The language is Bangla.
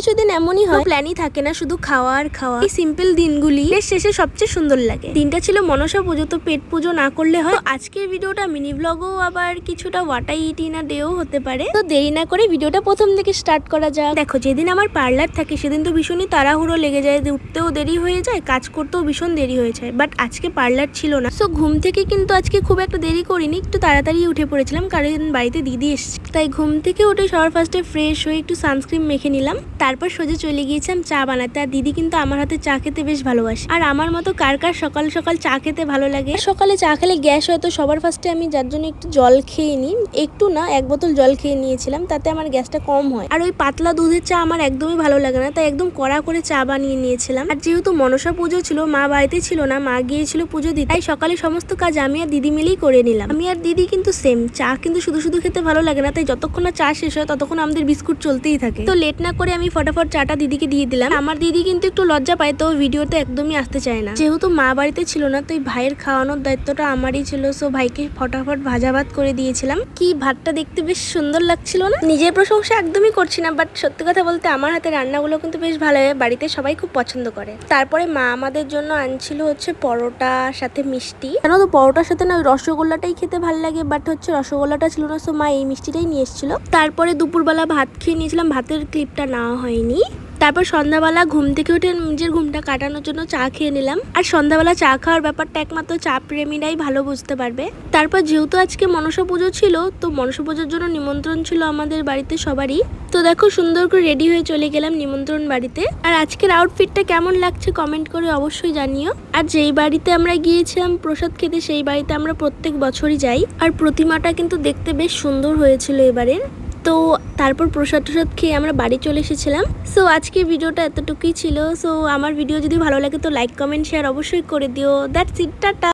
কিছু দিন এমনই হয়, প্ল্যানই থাকে না, শুধু খাওয়া আর খাওয়া। এই সিম্পল দিনগুলি শেষে সবচেয়ে সুন্দর লাগে। দিনটা ছিল মনসা পুজো, তো পেট পুজো না করলে হয়। আজকের ভিডিওটা মিনি ব্লগও আবার কিছুটা ওয়াটাই ইটিনা ডেও হতে পারে। তো দেরি না করে ভিডিওটা প্রথম থেকে স্টার্ট করা যাক। দেখো, যেদিন আমার পার্লার থাকে সেদিন তো ভীষণই তাড়াহুড়ো লেগে যায়, উঠতেও দেরি হয়ে যায়, কাজ করতেও ভীষণ দেরি হয়ে যায়। বাট আজকে পার্লার ছিল না, সো ঘুম থেকে কিন্তু আজকে খুব একটা দেরি করিনি, একটু তাড়াতাড়ি উঠে পড়েছিলাম কারণ বাড়িতে দিদি এসছে। তাই ঘুম থেকে উঠে সবার ফার্স্টে ফ্রেশ হয়ে একটু সানস্ক্রিন মেখে নিলাম, তারপর সোজা চলে গিয়েছিলাম চা বানাতে। আর দিদি কিন্তু আমার হাতে চা খেতে বেশ ভালোবাসে। আর আমার মতো কার কার সকাল সকাল চা খেতে ভালো লাগে? সকালে চা খেলে গ্যাস হয়, তো সবার ফার্স্টে আমি যার জন্য একটু জল খেয়ে নিই, একটু না 1 বোতল জল খেয়ে নিয়েছিলাম, তাতে আমার গ্যাসটা কম হয়। আর ওই পাতলা দুধের চা আমার একদমই ভালো লাগে না, তাই একদম কড়া করে চা বানিয়ে নিয়েছিলাম। আর যেহেতু মনসা পুজো ছিল, মা বাড়িতে ছিল না, মা গিয়েছিল পুজো দিতে, তাই সকালে সমস্ত কাজ আমি আর দিদি মিলেই করে নিলাম। আমি আর দিদি কিন্তু সেম, চা কিন্তু শুধু শুধু খেতে ভালো লাগে না, তাই যতক্ষণ না চা শেষ হয় ততক্ষণ আমাদের বিস্কুট চলতেই থাকে। তো লেট না করে আমি ফটাফট চাটা দিদিকে দিয়ে দিলাম। আমার দিদি কিন্তু একটু লজ্জা পায়, তো ভিডিওতে একদমই আসতে চায় না। যেহেতু মা বাড়িতে ছিল না, তো ভাইয়ের খাওয়ানোর দায়িত্বটা আমারই ছিল। সো ভাইকে ফটাফট ভাজা ভাত করে দিয়েছিলাম। কি ভাতটা দেখতে বেশ সুন্দর লাগছিল না? নিজের প্রশংসা একদমই করছি না, বাট সত্যি কথা বলতে আমার হাতে রান্নাগুলো কিন্তু বেশ ভালো হয়, বাড়িতে সবাই খুব পছন্দ করে। তারপরে মা আমাদের জন্য আনছিল হচ্ছে পরোটা সাথে মিষ্টি। কেন তো পরোটার সাথে না রসগোল্লাটাই খেতে ভালো লাগে, বাট হচ্ছে রসগোল্লাটা ছিল না, সো মা এই মিষ্টিটাই নিয়ে এসেছিল। তারপরে দুপুরবেলা ভাত খেয়ে নিয়েছিলাম, ভাতের ক্লিপটা নেওয়া হয়নি। তারপর সন্ধ্যাবেলা ঘুম থেকে উঠে নিজের ঘুমটা কাটানোর জন্য চা খেয়ে নিলাম। আর সন্ধ্যাবেলা চা খাওয়ার ব্যাপারটা একমাত্র চা প্রেমীরাই ভালো বুঝতে পারবে। তারপর যেহেতু আজকে মনসা পুজো ছিল, তো মনসা পুজোর জন্য নিমন্ত্রণ ছিল আমাদের বাড়িতে সবারই। তো দেখো, সুন্দর করে রেডি হয়ে চলে গেলাম নিমন্ত্রণ বাড়িতে। আর আজকের আউটফিটটা কেমন লাগছে কমেন্ট করে অবশ্যই জানিও। আর যেই বাড়িতে আমরা গিয়েছিলাম প্রসাদ খেতে, সেই বাড়িতে আমরা প্রত্যেক বছরই যাই। আর প্রতিমাটা কিন্তু দেখতে বেশ সুন্দর হয়েছিল এবারের। তো তারপর প্রসাদ খেয়ে আমরা বাড়ি চলে এসেছিলাম। সো আজকের ভিডিওটা এতটুকুই ছিল। সো আমার ভিডিও যদি ভালো লাগে তো লাইক কমেন্ট শেয়ার অবশ্যই করে দিও। That's it, tata.